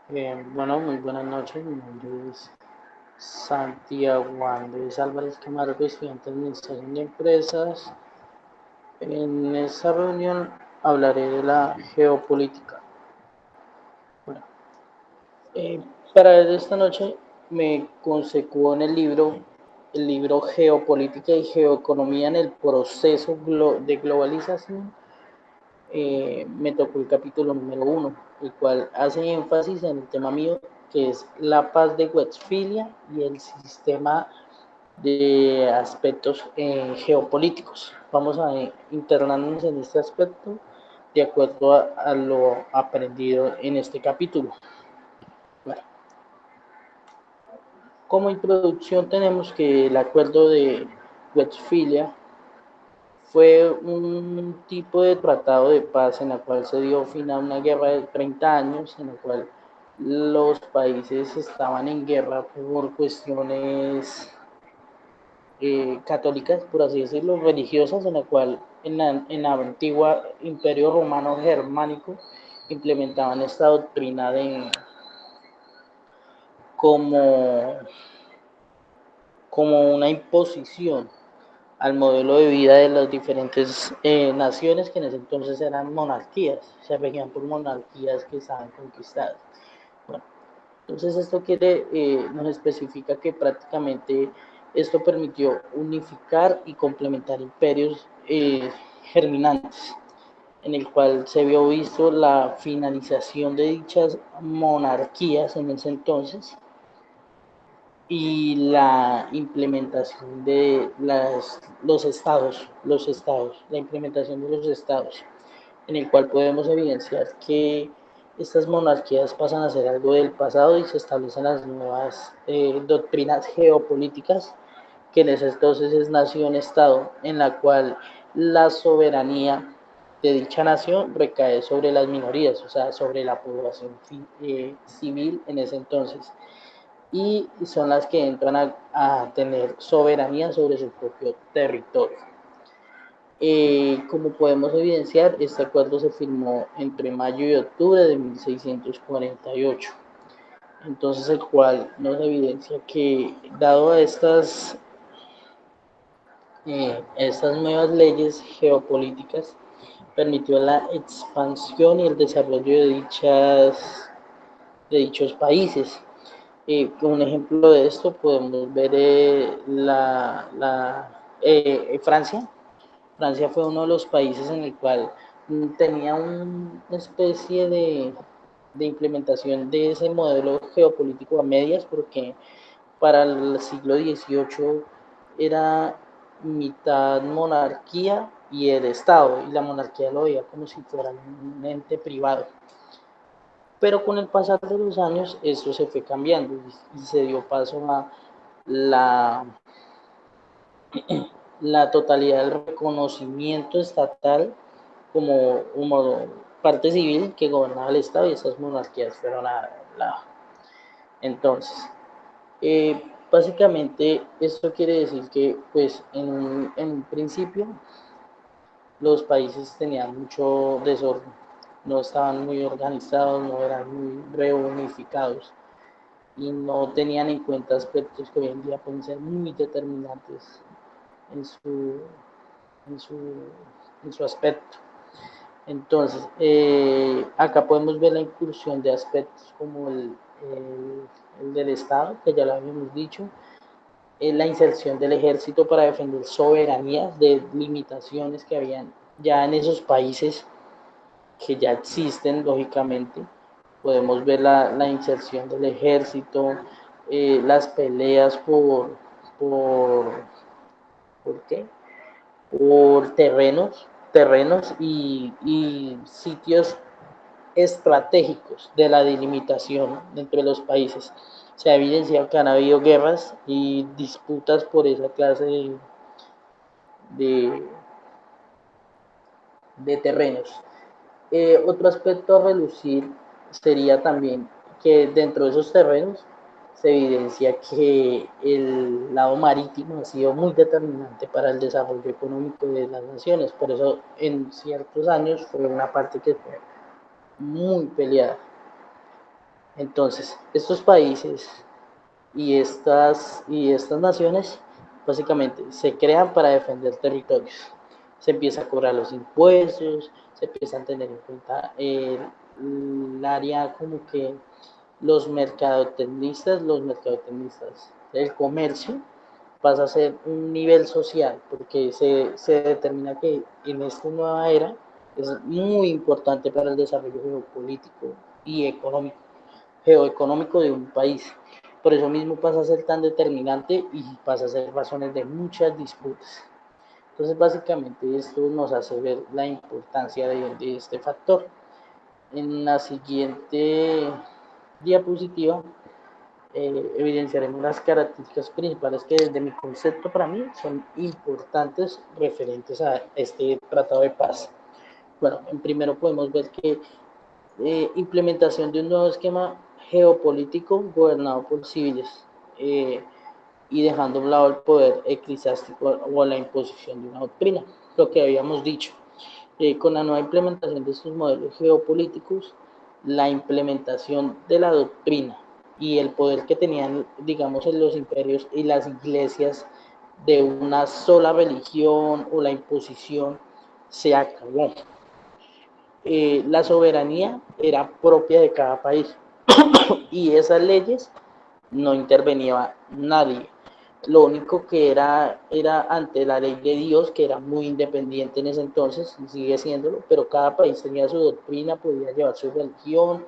Bueno, muy buenas noches. Mi nombre es Santiago Andrés Álvarez Camargo, estudiante de Administración de Empresas. En esta reunión hablaré de la geopolítica. Bueno, eh, para esta noche me consecuó en el libro Geopolítica y Geoeconomía en el proceso de globalización. Me tocó el capítulo número 1, el cual hace énfasis en el tema mío, que es la paz de Westphalia y el sistema de aspectos geopolíticos. Vamos a internarnos en este aspecto de acuerdo a lo aprendido en este capítulo. Bueno, como introducción tenemos que el acuerdo de Westphalia fue un tipo de tratado de paz en la cual se dio fin a una guerra de 30 años, en la cual los países estaban en guerra por cuestiones católicas, por así decirlo, religiosas, en la cual en la antigua Imperio Romano Germánico implementaban esta doctrina como, como una imposición al modelo de vida de las diferentes naciones que en ese entonces eran monarquías, se regían por monarquías que estaban conquistadas. Bueno, entonces esto nos especifica que prácticamente esto permitió unificar y complementar imperios germinantes, en el cual se vio visto la finalización de dichas monarquías en ese entonces y la implementación de los estados, la implementación de los estados, en el cual podemos evidenciar que estas monarquías pasan a ser algo del pasado y se establecen las nuevas doctrinas geopolíticas, que en ese entonces es nación-estado, en la cual la soberanía de dicha nación recae sobre las minorías, o sea, sobre la población civil en ese entonces, y son las que entran a tener soberanía sobre su propio territorio. Como podemos evidenciar, este acuerdo se firmó entre mayo y octubre de 1648, entonces el cual nos evidencia que dado a estas nuevas leyes geopolíticas, permitió la expansión y el desarrollo de dichos países. Un ejemplo de esto podemos ver Francia. Francia fue uno de los países en el cual tenía una especie de implementación de ese modelo geopolítico a medias, porque para el siglo XVIII era mitad monarquía y el Estado, y la monarquía lo veía como si fuera un ente privado. Pero con el pasar de los años esto se fue cambiando y se dio paso a la, la totalidad del reconocimiento estatal como parte civil que gobernaba el Estado, y esas monarquías fueron a la. Entonces, eh, básicamente esto quiere decir que pues en un principio los países tenían mucho desorden, no estaban muy organizados, no eran muy reunificados y no tenían en cuenta aspectos que hoy en día pueden ser muy determinantes en su, en su, en su aspecto. Entonces, acá podemos ver la incursión de aspectos como el del Estado, que ya lo habíamos dicho, la inserción del ejército para defender soberanías de limitaciones que habían ya en esos países que ya existen, lógicamente. Podemos ver la inserción del ejército, las peleas por, ¿por qué? Por terrenos y sitios estratégicos de la delimitación entre los países. Se ha evidenciado que han habido guerras y disputas por esa clase de, de terrenos. Otro aspecto a relucir sería también que dentro de esos terrenos se evidencia que el lado marítimo ha sido muy determinante para el desarrollo económico de las naciones. Por eso en ciertos años fue una parte que fue muy peleada. Entonces, estos países y estas naciones básicamente se crean para defender territorios. Se empieza a cobrar los impuestos, se empiezan a tener en cuenta el área como que los mercadotenistas, el comercio pasa a ser un nivel social, porque se determina que en esta nueva era es muy importante para el desarrollo geopolítico y geoeconómico de un país. Por eso mismo pasa a ser tan determinante y pasa a ser razones de muchas disputas. Entonces, básicamente, esto nos hace ver la importancia de este factor. En la siguiente diapositiva evidenciaremos las características principales que desde mi concepto para mí son importantes referentes a este tratado de paz. Bueno, en primero podemos ver que implementación de un nuevo esquema geopolítico gobernado por civiles eh, y dejando a un lado el poder eclesiástico o la imposición de una doctrina, lo que habíamos dicho. Con la nueva implementación de estos modelos geopolíticos, la implementación de la doctrina y el poder que tenían, digamos, en los imperios y las iglesias de una sola religión o la imposición se acabó. La soberanía era propia de cada país y esas leyes no intervenía nadie. Lo único que era ante la ley de Dios, que era muy independiente en ese entonces, y sigue siéndolo, pero cada país tenía su doctrina, podía llevar su religión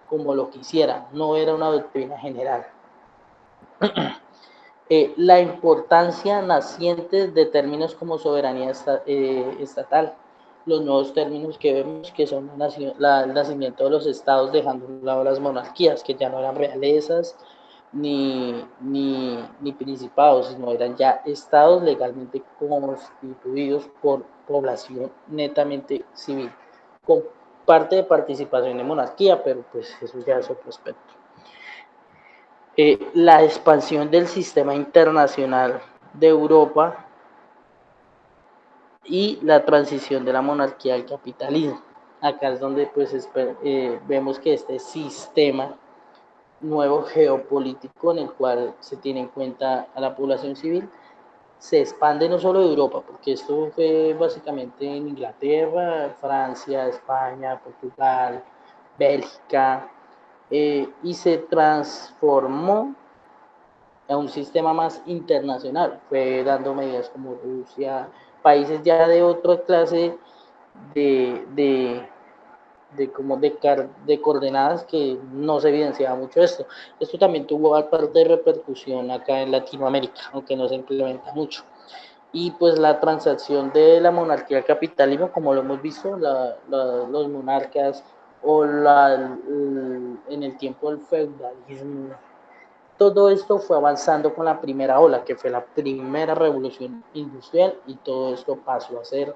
como lo quisiera, no era una doctrina general. La importancia naciente de términos como soberanía estatal, los nuevos términos que vemos que son el nacimiento de los estados dejando a un lado las monarquías, que ya no eran realezas ni principados, sino eran ya estados legalmente constituidos por población netamente civil, con parte de participación de monarquía, pero pues eso ya es otro aspecto. La expansión del sistema internacional de Europa y la transición de la monarquía al capitalismo. Acá es donde pues vemos que este sistema nuevo geopolítico en el cual se tiene en cuenta a la población civil se expande no solo de Europa, porque esto fue básicamente en Inglaterra, Francia, España, Portugal, Bélgica, y se transformó a un sistema más internacional. Fue dando medidas como Rusia, países ya de otra clase de, de, de coordenadas que no se evidenciaba mucho esto. Esto también tuvo parte de repercusión acá en Latinoamérica, aunque no se implementa mucho. Y pues la transacción de la monarquía al capitalismo, como lo hemos visto, los monarcas o en el tiempo del feudalismo, todo esto fue avanzando con la primera ola, que fue la primera revolución industrial, y todo esto pasó a ser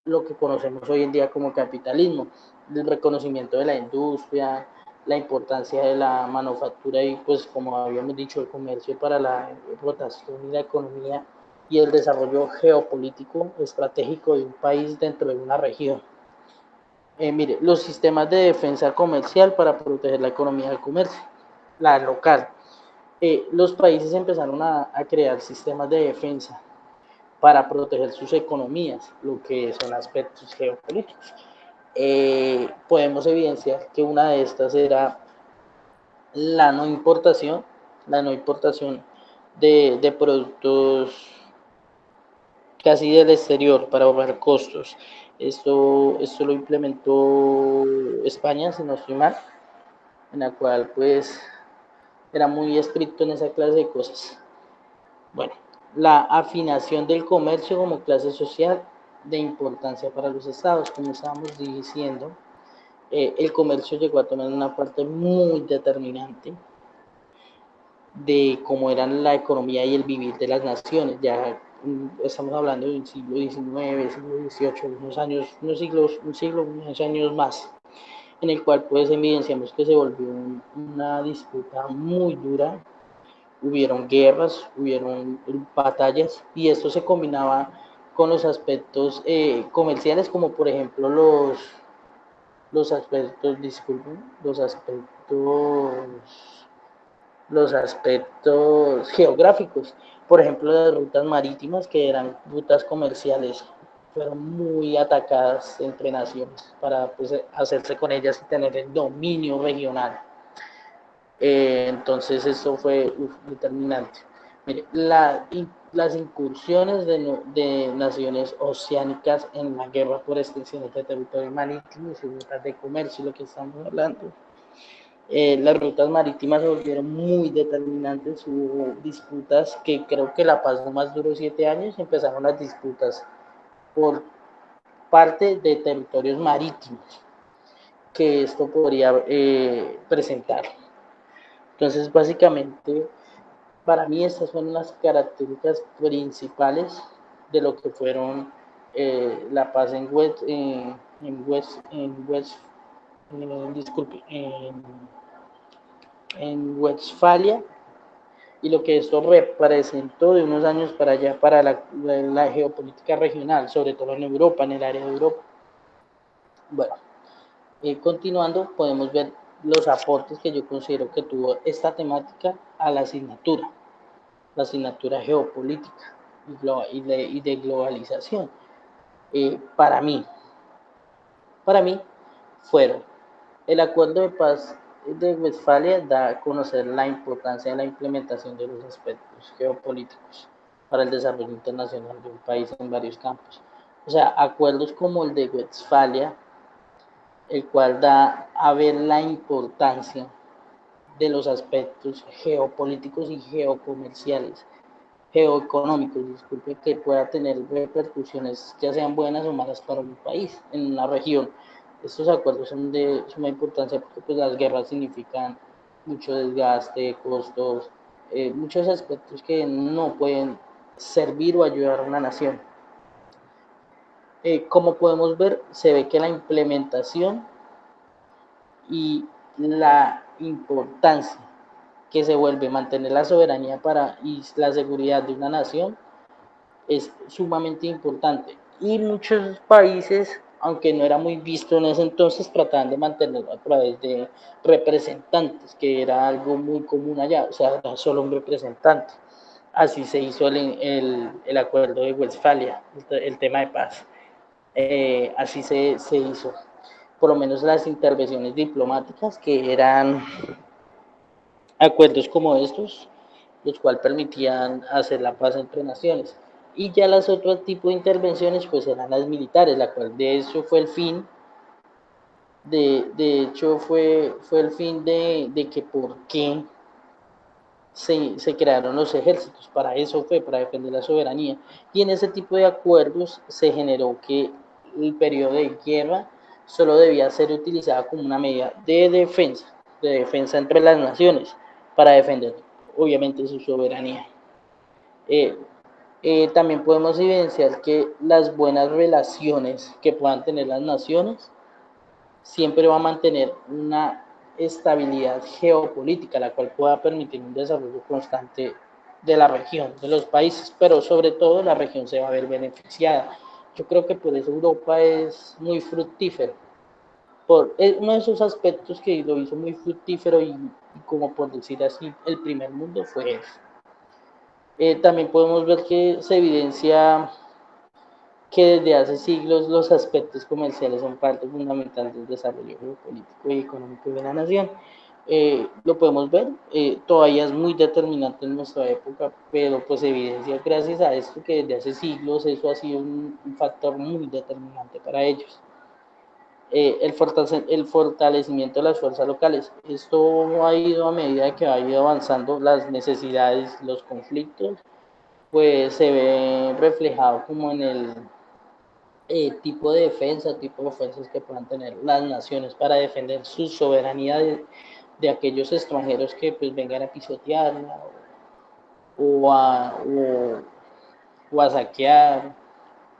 lo que conocemos hoy en día como capitalismo, el reconocimiento de la industria, la importancia de la manufactura y pues como habíamos dicho el comercio para la rotación y la economía y el desarrollo geopolítico estratégico de un país dentro de una región. Mire, los sistemas de defensa comercial para proteger la economía del comercio, la local. Los países empezaron a crear sistemas de defensa para proteger sus economías, lo que son aspectos geopolíticos. Podemos evidenciar que una de estas era la no importación, de productos casi del exterior para ahorrar costos. Esto lo implementó España, si no estoy mal, en la cual pues era muy estricto en esa clase de cosas. Bueno, la afinación del comercio como clase social de importancia para los estados, como estábamos diciendo, el comercio llegó a tomar una parte muy determinante de cómo eran la economía y el vivir de las naciones. Ya estamos hablando del siglo XIX, siglo XVIII, unos años más, en el cual pues evidenciamos que se volvió una disputa muy dura. Hubieron guerras, hubieron batallas y esto se combinaba con los aspectos comerciales como por ejemplo los aspectos, disculpen, los aspectos geográficos. Por ejemplo, las rutas marítimas, que eran rutas comerciales, fueron muy atacadas entre naciones para pues, hacerse con ellas y tener el dominio regional. Entonces eso fue determinante. Mire, las incursiones de naciones oceánicas en la guerra por extensiones de territorio marítimo y rutas de comercio, lo que estamos hablando. Las rutas marítimas se volvieron muy determinantes, hubo disputas que creo que la paz no más duró 7 años, empezaron las disputas por parte de territorios marítimos que esto podría presentar. Entonces, básicamente, para mí estas son las características principales de lo que fueron la paz en Westfalia y lo que esto representó de unos años para allá para la geopolítica regional, sobre todo en Europa, en el área de Europa. Bueno, continuando, podemos ver los aportes que yo considero que tuvo esta temática a la asignatura geopolítica y de globalización. Para mí fueron el acuerdo de paz de Westfalia da a conocer la importancia de la implementación de los aspectos geopolíticos para el desarrollo internacional de un país en varios campos. O sea, acuerdos como el de Westfalia, el cual da a ver la importancia de los aspectos geopolíticos y geocomerciales, geoeconómicos, disculpe, que pueda tener repercusiones, ya sean buenas o malas para un país, en una región. Estos acuerdos son de suma importancia porque pues, las guerras significan mucho desgaste, costos, muchos aspectos que no pueden servir o ayudar a una nación. Como podemos ver, se ve que la implementación y la importancia que se vuelve mantener la soberanía y la seguridad de una nación es sumamente importante. Y muchos países, aunque no era muy visto en ese entonces, trataban de mantenerlo a través de representantes, que era algo muy común allá, o sea, era solo un representante. Así se hizo el acuerdo de Westfalia, el tema de paz. Así se hizo. Por lo menos las intervenciones diplomáticas, que eran acuerdos como estos, los cuales permitían hacer la paz entre naciones. Y ya las otros tipos de intervenciones pues eran las militares, la cual de hecho fue el fin, de hecho fue el fin de que por qué se crearon los ejércitos, para eso fue, para defender la soberanía. Y en ese tipo de acuerdos se generó que el periodo de guerra solo debía ser utilizado como una medida de defensa entre las naciones, para defender obviamente su soberanía. También podemos evidenciar que las buenas relaciones que puedan tener las naciones siempre va a mantener una estabilidad geopolítica, la cual pueda permitir un desarrollo constante de la región, de los países, pero sobre todo la región se va a ver beneficiada. Yo creo que por eso Europa es muy fructífero. Uno de esos aspectos que lo hizo muy fructífero y como por decir así, el primer mundo fue eso. También podemos ver que se evidencia que desde hace siglos los aspectos comerciales son parte fundamental del desarrollo geopolítico y económico de la nación. Lo podemos ver, todavía es muy determinante en nuestra época, pero pues evidencia gracias a esto que desde hace siglos eso ha sido un factor muy determinante para ellos. El fortalecimiento de las fuerzas locales. Esto ha ido a medida que ha ido avanzando las necesidades, los conflictos, pues se ve reflejado como en el tipo de ofensas que puedan tener las naciones para defender su soberanía de aquellos extranjeros que pues vengan a pisotearla o a saquear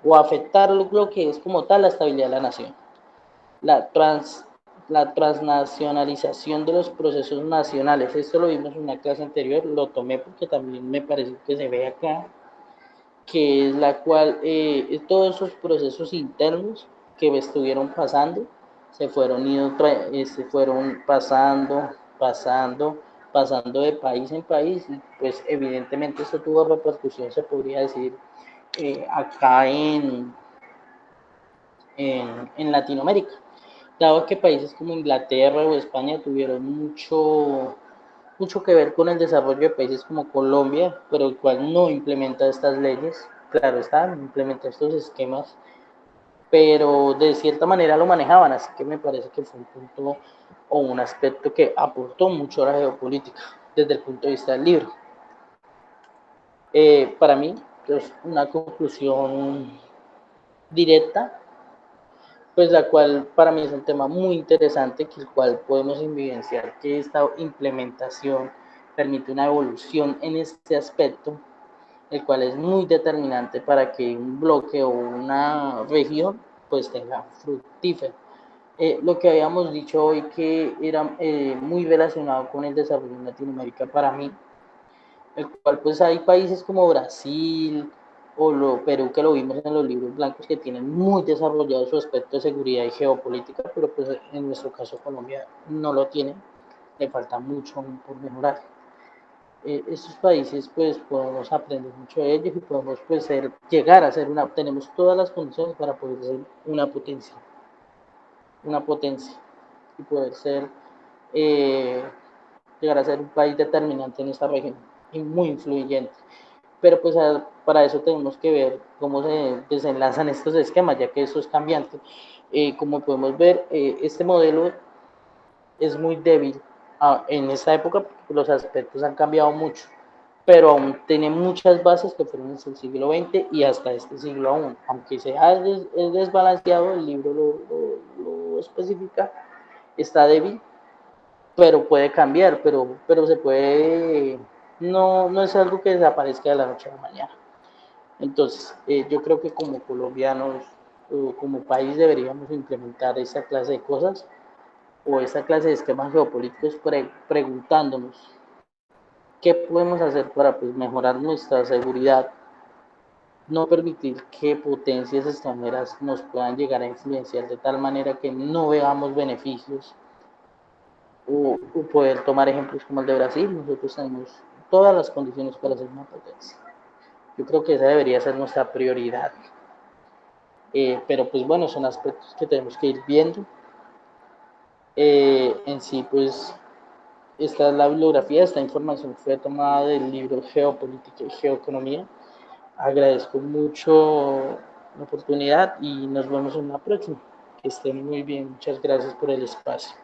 o a afectar lo que es como tal la estabilidad de la nación. La, trans, la transnacionalización de los procesos nacionales, esto lo vimos en una clase anterior, lo tomé porque también me parece que se ve acá, que es la cual todos esos procesos internos que estuvieron pasando se fueron pasando de país en país y pues evidentemente esto tuvo repercusión, se podría decir, acá en Latinoamérica, dado que países como Inglaterra o España tuvieron mucho que ver con el desarrollo de países como Colombia, pero el cual no implementa estas leyes, claro está, no implementa estos esquemas, pero de cierta manera lo manejaban, así que me parece que fue un punto o un aspecto que aportó mucho a la geopolítica desde el punto de vista del libro. Para mí, es una conclusión directa, pues la cual para mí es un tema muy interesante, que el cual podemos evidenciar que esta implementación permite una evolución en este aspecto, el cual es muy determinante para que un bloque o una región pues tenga fructífero. Lo que habíamos dicho hoy que era muy relacionado con el desarrollo en Latinoamérica para mí, el cual pues hay países como Brasil o Perú, que lo vimos en los libros blancos, que tienen muy desarrollado su aspecto de seguridad y geopolítica, pero pues en nuestro caso Colombia no lo tiene, le falta mucho por mejorar. Estos países pues podemos aprender mucho de ellos y podemos pues llegar a ser tenemos todas las condiciones para poder ser una potencia y poder eh, llegar a ser un país determinante en esta región y muy influyente. Pero pues para eso tenemos que ver cómo se desenlazan estos esquemas, ya que eso es cambiante. Como podemos ver, este modelo es muy débil en esta época porque los aspectos han cambiado mucho, pero aún tiene muchas bases que fueron en el siglo XX y hasta este siglo aún. Aunque sea desbalanceado, el libro lo especifica, está débil, pero puede cambiar, pero se puede, no es algo que desaparezca de la noche a la mañana. Entonces, yo creo que como colombianos, como país, deberíamos implementar esa clase de cosas o esa clase de esquemas geopolíticos preguntándonos qué podemos hacer para pues, mejorar nuestra seguridad, no permitir que potencias extranjeras nos puedan llegar a influenciar de tal manera que no veamos beneficios o poder tomar ejemplos como el de Brasil. Nosotros tenemos todas las condiciones para ser una potencia. Yo creo que esa debería ser nuestra prioridad. Pero pues bueno, son aspectos que tenemos que ir viendo. En sí, pues esta es la bibliografía, esta información fue tomada del libro Geopolítica y Geoeconomía. Agradezco mucho la oportunidad y nos vemos en la próxima. Que estén muy bien. Muchas gracias por el espacio.